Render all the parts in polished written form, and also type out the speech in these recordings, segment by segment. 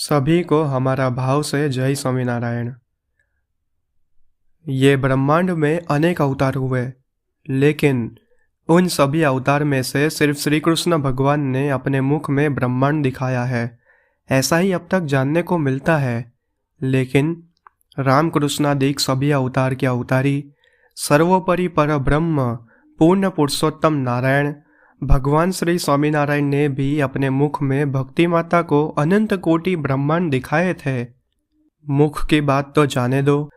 सभी को हमारा भाव से जय स्वामीनारायण। ये ब्रह्मांड में अनेक अवतार हुए, लेकिन उन सभी अवतार में से सिर्फ श्री कृष्ण भगवान ने अपने मुख में ब्रह्मांड दिखाया है, ऐसा ही अब तक जानने को मिलता है। लेकिन रामकृष्णादिक सभी अवतार के अवतारी सर्वोपरि पर ब्रह्म पूर्ण पुरुषोत्तम नारायण भगवान श्री स्वामीनारायण ने भी अपने मुख में भक्ति माता को अनंत कोटि ब्रह्मांड दिखाए थे। मुख की बात तो जाने दो,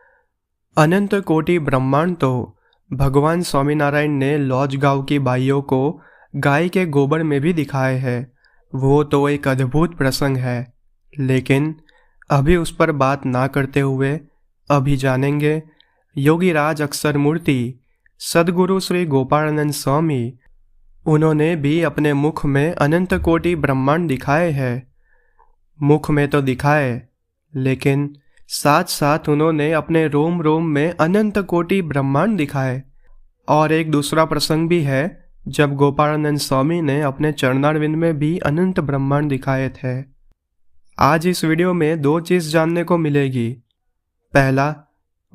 अनंत कोटि ब्रह्मांड तो भगवान स्वामीनारायण ने लॉज गांव की बाइयों को गाय के गोबर में भी दिखाए हैं। वो तो एक अद्भुत प्रसंग है, लेकिन अभी उस पर बात ना करते हुए अभी जानेंगे योगीराज अक्षर मूर्ति सद्गुरु श्री गोपालानंद स्वामी, उन्होंने भी अपने मुख में अनंत कोटि ब्रह्मांड दिखाए हैं। मुख में तो दिखाए, लेकिन साथ साथ उन्होंने अपने रोम रोम में अनंत कोटि ब्रह्मांड दिखाए। और एक दूसरा प्रसंग भी है जब गोपालानंद स्वामी ने अपने चरणारविंद में भी अनंत ब्रह्मांड दिखाए थे। आज इस वीडियो में दो चीज़ जानने को मिलेगी। पहला,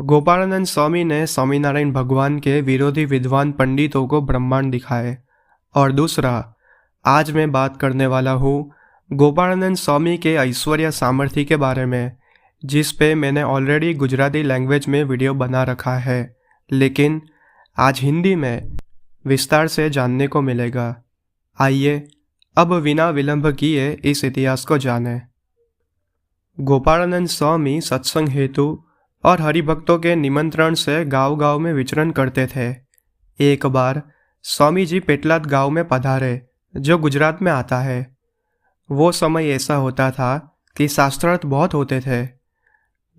गोपालानंद स्वामी ने स्वामीनारायण भगवान के विरोधी विद्वान पंडितों को ब्रह्मांड दिखाए। और दूसरा, आज मैं बात करने वाला हूँ गोपालानंद स्वामी के ऐश्वर्य सामर्थ्य के बारे में, जिस पे मैंने ऑलरेडी गुजराती लैंग्वेज में वीडियो बना रखा है, लेकिन आज हिंदी में विस्तार से जानने को मिलेगा। आइए अब बिना विलंब किए इस इतिहास को जानें। गोपालानंद स्वामी सत्संग हेतु और हरिभक्तों के निमंत्रण से गांव-गांव में विचरण करते थे। एक बार स्वामी जी पेटलाद गांव में पधारे, जो गुजरात में आता है। वो समय ऐसा होता था कि शास्त्रार्थ बहुत होते थे।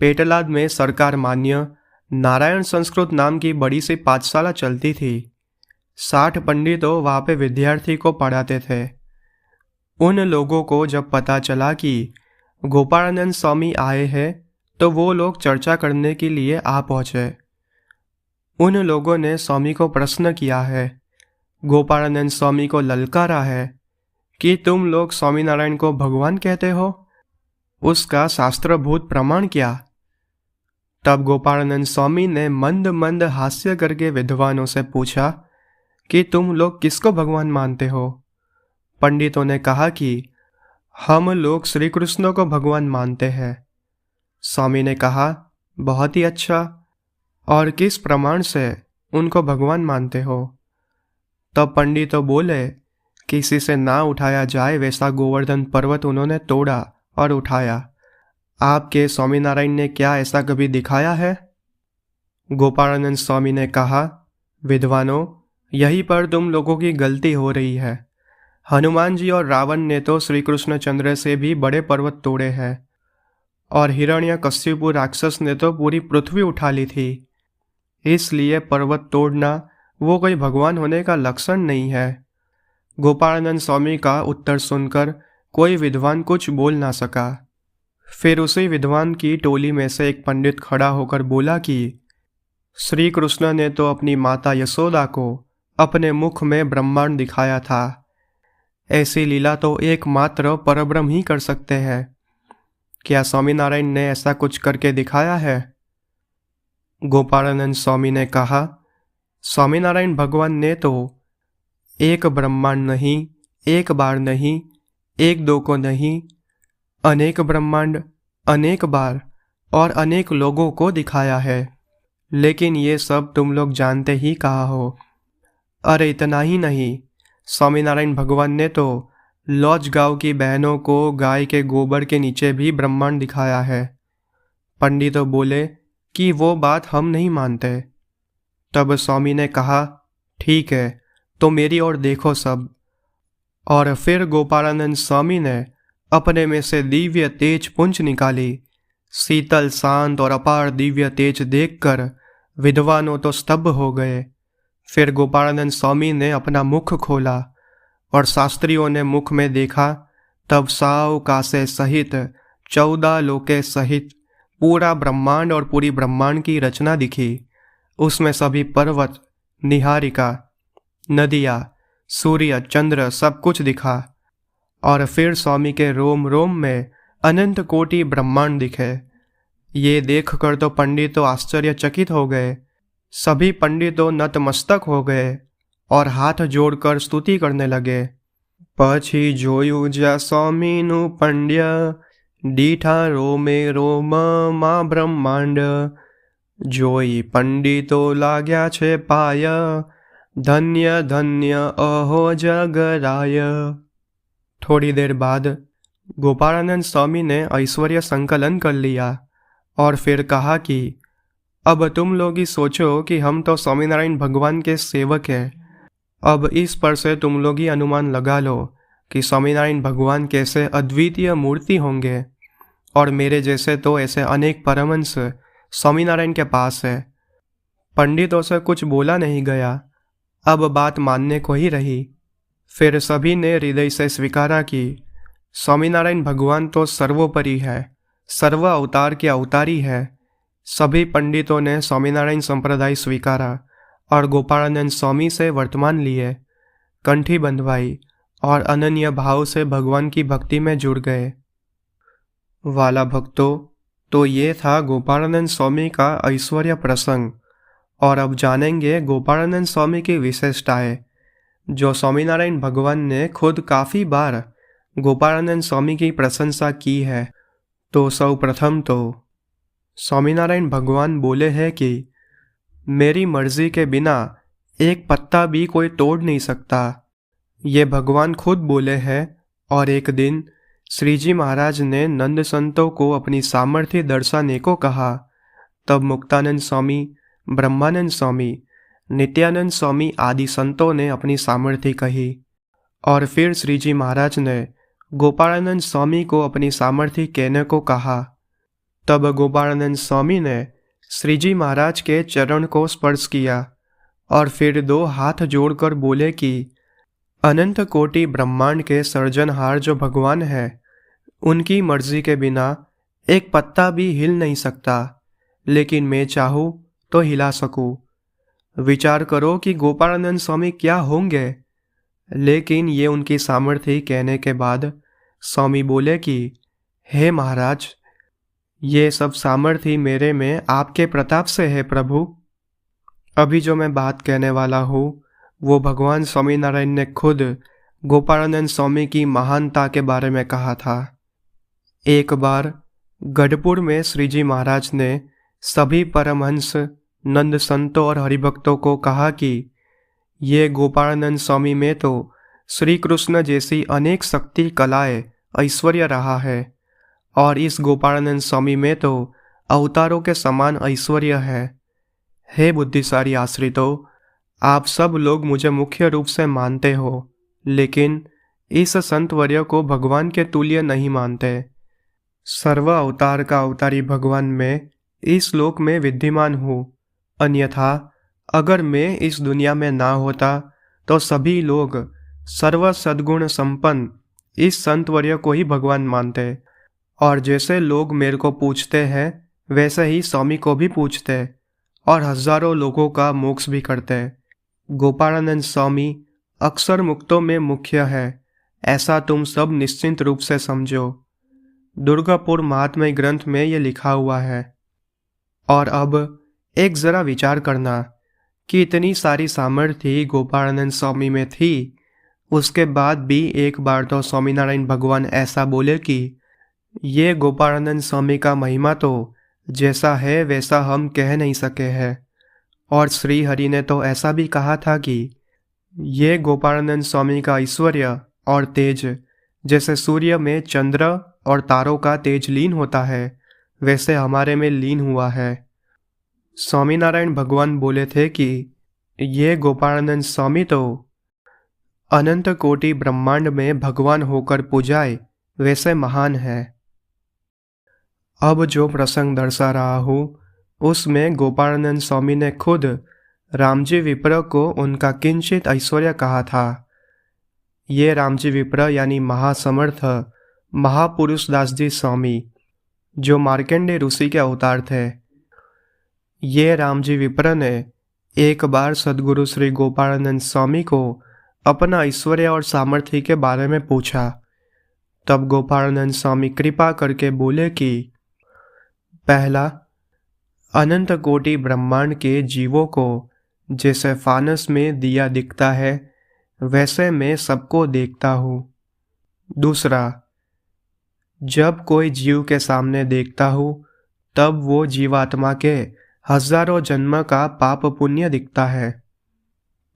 पेटलाद में सरकार मान्य नारायण संस्कृत नाम की बड़ी सी पाठशाला चलती थी। 60 पंडितों वहाँ पे विद्यार्थी को पढ़ाते थे। उन लोगों को जब पता चला कि गोपालानंद स्वामी आए हैं, तो वो लोग चर्चा करने के लिए आ पहुँचे। उन लोगों ने स्वामी को प्रश्न किया है, गोपालानंद स्वामी को ललकारा है कि तुम लोग स्वामीनारायण को भगवान कहते हो, उसका शास्त्रभूत प्रमाण क्या? तब गोपालानंद स्वामी ने मंद मंद हास्य करके विद्वानों से पूछा कि तुम लोग किसको भगवान मानते हो? पंडितों ने कहा कि हम लोग श्री कृष्ण को भगवान मानते हैं। स्वामी ने कहा, बहुत ही अच्छा, और किस प्रमाण से उनको भगवान मानते हो? तब पंडितों बोले, किसी से ना उठाया जाए वैसा गोवर्धन पर्वत उन्होंने तोड़ा और उठाया। आपके स्वामीनारायण ने क्या ऐसा कभी दिखाया है? गोपालानंद स्वामी ने कहा, विद्वानों, यहीं पर तुम लोगों की गलती हो रही है। हनुमान जी और रावण ने तो श्री कृष्णचंद्र से भी बड़े पर्वत तोड़े हैं, और हिरण्यकश्यपु राक्षस ने तो पूरी पृथ्वी उठा ली थी। इसलिए पर्वत तोड़ना वो कोई भगवान होने का लक्षण नहीं है। गोपालानंद स्वामी का उत्तर सुनकर कोई विद्वान कुछ बोल ना सका। फिर उसी विद्वान की टोली में से एक पंडित खड़ा होकर बोला कि श्री कृष्ण ने तो अपनी माता यशोदा को अपने मुख में ब्रह्मांड दिखाया था। ऐसी लीला तो एकमात्र परब्रह्म ही कर सकते हैं। क्या स्वामीनारायण ने ऐसा कुछ करके दिखाया है? गोपालानंद स्वामी ने कहा, स्वामीनारायण भगवान ने तो एक ब्रह्मांड नहीं, एक बार नहीं, एक दो को नहीं, अनेक ब्रह्मांड, अनेक बार और अनेक लोगों को दिखाया है। लेकिन ये सब तुम लोग जानते ही कहा हो। अरे इतना ही नहीं, स्वामीनारायण भगवान ने तो लॉज गांव की बहनों को गाय के गोबर के नीचे भी ब्रह्मांड दिखाया है। पंडितों बोले कि वो बात हम नहीं मानते। तब स्वामी ने कहा, ठीक है, तो मेरी ओर देखो सब। और फिर गोपालानंद स्वामी ने अपने में से दिव्य तेज पुंज निकाली। शीतल, शांत और अपार दिव्य तेज देखकर विद्वानों तो स्तब्ध हो गए। फिर गोपालानंद स्वामी ने अपना मुख खोला और शास्त्रियों ने मुख में देखा। तब साव कासे सहित 14 लोके सहित पूरा ब्रह्मांड और पूरी ब्रह्मांड की रचना दिखी। उसमें सभी पर्वत, निहारिका, नदियाँ, सूर्य, चंद्र सब कुछ दिखा। और फिर स्वामी के रोम रोम में अनंत कोटि ब्रह्मांड दिखे। ये देखकर तो पंडित आश्चर्यचकित हो गए। सभी पंडितों नतमस्तक हो गए और हाथ जोड़कर स्तुति करने लगे। પછી જોયું જ્યાં સ્વામીનું પંડ્ય, દીઠા રોમે રોમમાં બ્રહ્માંડ, જોઈ પંડિતો लाग्या छे पाय, धन्य धन्य अहो जगराय। थोड़ी देर बाद गोपालानंद स्वामी ने ऐश्वर्य संकलन कर लिया और फिर कहा कि अब तुम लोग ही सोचो कि हम तो स्वामीनारायण भगवान के सेवक हैं। अब इस पर से तुम लोग ही अनुमान लगा लो कि स्वामीनारायण भगवान कैसे अद्वितीय मूर्ति होंगे, और मेरे जैसे तो ऐसे अनेक परमहंस स्वामीनारायण के पास है। पंडितों से कुछ बोला नहीं गया, अब बात मानने को ही रही। फिर सभी ने हृदय से स्वीकारा कि स्वामीनारायण भगवान तो सर्वोपरि है, सर्व अवतार के अवतारी है। सभी पंडितों ने स्वामीनारायण संप्रदाय स्वीकारा और गोपालानंद स्वामी से वर्तमान लिए, कंठी बंधवाई और अनन्य भाव से भगवान की भक्ति में जुड़ गए। वाला भक्तों, तो ये था गोपालानंद स्वामी का ऐश्वर्य प्रसंग। और अब जानेंगे गोपालानंद स्वामी की विशेषताएं, जो स्वामीनारायण भगवान ने खुद काफ़ी बार गोपालानंद स्वामी की प्रशंसा की है। तो सर्वप्रथम तो स्वामीनारायण भगवान बोले हैं कि मेरी मर्जी के बिना एक पत्ता भी कोई तोड़ नहीं सकता। ये भगवान खुद बोले हैं। और एक दिन श्रीजी महाराज ने नंद संतों को अपनी सामर्थ्य दर्शाने को कहा। तब मुक्तानंद स्वामी, ब्रह्मानंद स्वामी, नित्यानंद स्वामी आदि संतों ने अपनी सामर्थ्य कही। और फिर श्रीजी महाराज ने गोपालानंद स्वामी को अपनी सामर्थ्य कहने को कहा। तब गोपालानंद स्वामी ने श्रीजी महाराज के चरण को स्पर्श किया और फिर दो हाथ जोड़कर बोले कि अनंत कोटि ब्रह्मांड के सर्जनहार जो भगवान है, उनकी मर्जी के बिना एक पत्ता भी हिल नहीं सकता, लेकिन मैं चाहूँ तो हिला सकूँ। विचार करो कि गोपालानंद स्वामी क्या होंगे। लेकिन ये उनकी सामर्थ्य कहने के बाद स्वामी बोले कि हे महाराज, ये सब सामर्थ्य मेरे में आपके प्रताप से है प्रभु। अभी जो मैं बात कहने वाला हूँ वो भगवान स्वामीनारायण ने खुद गोपालानंद स्वामी की महानता के बारे में कहा था। एक बार गढ़पुर में श्रीजी महाराज ने सभी परमहंस, नंद संतों और हरिभक्तों को कहा कि ये गोपालानंद स्वामी में तो श्री कृष्ण जैसी अनेक शक्ति, कलाएं, ऐश्वर्य रहा है, और इस गोपालानंद स्वामी में तो अवतारों के समान ऐश्वर्य है। हे बुद्धिशाली आश्रितों, आप सब लोग मुझे मुख्य रूप से मानते हो, लेकिन इस संतवर्य को भगवान के तुल्य नहीं मानते। सर्व अवतार का अवतारी भगवान मैं इस लोक में विद्यमान हूँ। अन्यथा अगर मैं इस दुनिया में ना होता तो सभी लोग सर्व सद्गुण संपन्न इस संतवर्य को ही भगवान मानते। और जैसे लोग मेरे को पूछते हैं वैसे ही स्वामी को भी पूछते और हजारों लोगों का मोक्ष भी करते। गोपालानंद स्वामी अक्षर मुक्तों में मुख्य है, ऐसा तुम सब निश्चिंत रूप से समझो। दुर्गापुर महात्म्य ग्रंथ में ये लिखा हुआ है। और अब एक जरा विचार करना कि इतनी सारी सामर्थ्य गोपालानंद स्वामी में थी, उसके बाद भी एक बार तो स्वामीनारायण भगवान ऐसा बोले कि ये गोपालानंद स्वामी का महिमा तो जैसा है वैसा हम कह नहीं सके हैं। और श्री हरि ने तो ऐसा भी कहा था कि ये गोपालानंद स्वामी का ऐश्वर्य और तेज जैसे सूर्य में चंद्र और तारों का तेज लीन होता है, वैसे हमारे में लीन हुआ है। स्वामीनारायण भगवान बोले थे कि ये गोपालानंद स्वामी तो अनंत कोटि ब्रह्मांड में भगवान होकर पूजाए वैसे महान है। अब जो प्रसंग दर्शा रहा हूँ उसमें गोपालानंद स्वामी ने खुद रामजी विप्र को उनका किंचित ऐश्वर्य कहा था। ये रामजी विप्र यानी महासमर्थ महापुरुष दास जी स्वामी, जो मार्कंडेय ऋषि के अवतार थे। ये रामजी विप्र ने एक बार सद्गुरु श्री गोपालानंद स्वामी को अपना ऐश्वर्य और सामर्थ्य के बारे में पूछा। तब गोपालानंद स्वामी कृपा करके बोले कि पहला, अनंत कोटि ब्रह्मांड के जीवों को जैसे फानस में दिया दिखता है वैसे मैं सबको देखता हूँ। दूसरा, जब कोई जीव के सामने देखता हूँ तब वो जीवात्मा के हजारों जन्म का पाप पुण्य दिखता है।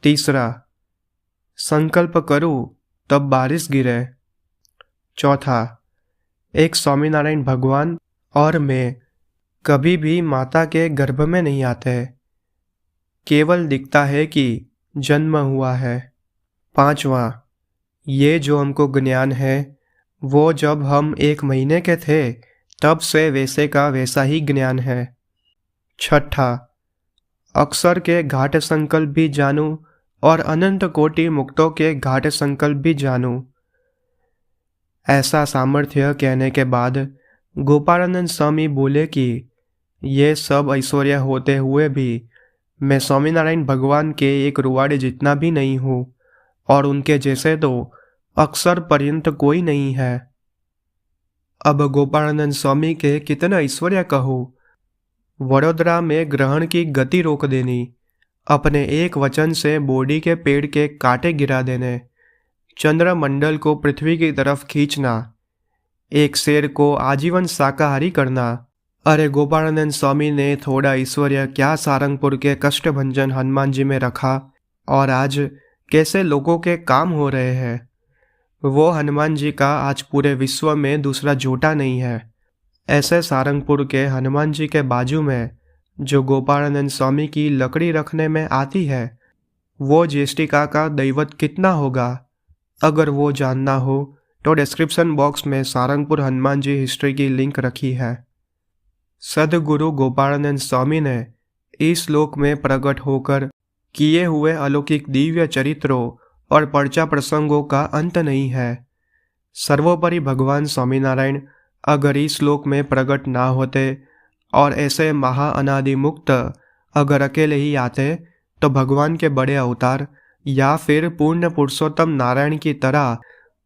तीसरा, संकल्प करूँ तब बारिश गिरे। चौथा, एक स्वामीनारायण भगवान और मैं कभी भी माता के गर्भ में नहीं आते, केवल दिखता है कि जन्म हुआ है। पांचवा, ये जो हमको ज्ञान है वो जब हम 1 महीने के थे तब से वैसे का वैसा ही ज्ञान है। छठा, अक्षर के घाट संकल्प भी जानूं और अनंत कोटि मुक्तों के घाट संकल्प भी जानूं। ऐसा सामर्थ्य कहने के बाद गोपालानंद स्वामी बोले कि ये सब ऐश्वर्य होते हुए भी मैं स्वामीनारायण भगवान के एक रुवाड़े जितना भी नहीं हूँ और उनके जैसे तो अक्षर पर्यंत कोई नहीं है। अब गोपालानंद स्वामी के कितना ऐश्वर्य कहूँ। वडोदरा में ग्रहण की गति रोक देनी, अपने एक वचन से बोडी के पेड़ के कांटे गिरा देने, चंद्रमंडल को पृथ्वी की तरफ खींचना, एक शेर को आजीवन शाकाहारी करना। अरे गोपालानंद स्वामी ने थोड़ा ऐश्वर्य क्या सारंगपुर के कष्टभंजन हनुमान जी में रखा और आज कैसे लोगों के काम हो रहे हैं। वो हनुमान जी का आज पूरे विश्व में दूसरा जोटा नहीं है। ऐसे सारंगपुर के हनुमान जी के बाजू में जो गोपालानंद स्वामी की लकड़ी रखने में आती है वो ज्येष्ठिका का दैवत कितना होगा। अगर वो जानना हो तो डिस्क्रिप्शन बॉक्स में सारंगपुर हनुमान जी हिस्ट्री की लिंक रखी है। सद्गुरु गोपालानंद स्वामी ने इस श्लोक में प्रकट होकर किए हुए अलौकिक दिव्य चरित्रों और पर्चा प्रसंगों का अंत नहीं है। सर्वोपरि भगवान स्वामीनारायण अगर इस श्लोक में प्रकट ना होते और ऐसे महा अनादि मुक्त अगर अकेले ही आते तो भगवान के बड़े अवतार या फिर पूर्ण पुरुषोत्तम नारायण की तरह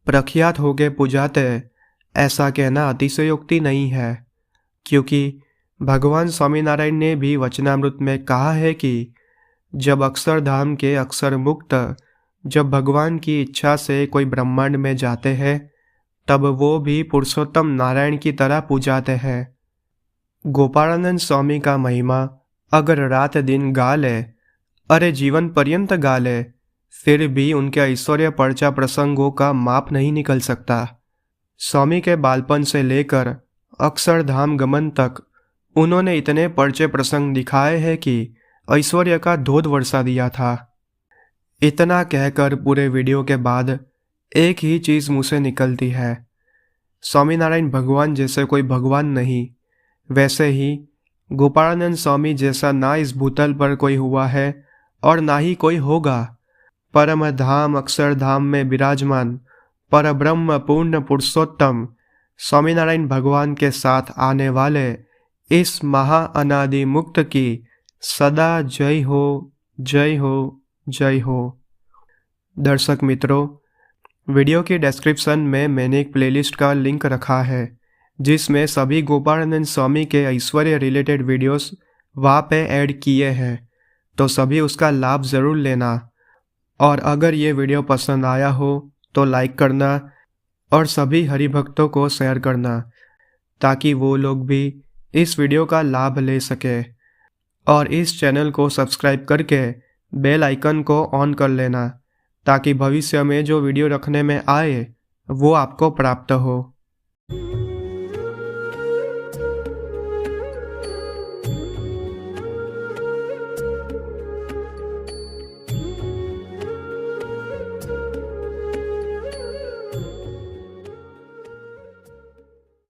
प्रख्यात होके पूजाते, ऐसा कहना अतिशयोक्ति नहीं है। क्योंकि भगवान स्वामीनारायण ने भी वचनामृत में कहा है कि जब अक्षरधाम के अक्षर मुक्त जब भगवान की इच्छा से कोई ब्रह्मांड में जाते हैं तब वो भी पुरुषोत्तम नारायण की तरह पूजाते हैं। गोपालानंद स्वामी का महिमा अगर रात दिन गा ले, अरे जीवन पर्यंत गा ले, फिर भी उनके ऐश्वर्य पर्चा प्रसंगों का माप नहीं निकल सकता। स्वामी के बालपन से लेकर अक्षरधाम गमन तक उन्होंने इतने पर्चे प्रसंग दिखाए हैं कि ऐश्वर्य का धोध वर्षा दिया था। इतना कहकर पूरे वीडियो के बाद एक ही चीज़ मुँह से निकलती है, स्वामीनारायण भगवान जैसे कोई भगवान नहीं, वैसे ही गोपालानंद स्वामी जैसा ना इस भूतल पर कोई हुआ है और ना ही कोई होगा। परम धाम अक्षरधाम में विराजमान पर ब्रह्म पूर्ण पुरुषोत्तम स्वामीनारायण भगवान के साथ आने वाले इस महा अनादि मुक्त की सदा जय हो, जय हो, जय हो। दर्शक मित्रों, वीडियो की डिस्क्रिप्शन में मैंने एक प्लेलिस्ट का लिंक रखा है जिसमें सभी गोपालानंद स्वामी के ऐश्वर्य रिलेटेड वीडियोस वहाँ पे ऐड किए हैं, तो सभी उसका लाभ ज़रूर लेना। और अगर ये वीडियो पसंद आया हो तो लाइक करना और सभी हरिभक्तों को शेयर करना ताकि वो लोग भी इस वीडियो का लाभ ले सके। और इस चैनल को सब्सक्राइब करके बेल आइकन को ऑन कर लेना ताकि भविष्य में जो वीडियो रखने में आए वो आपको प्राप्त हो।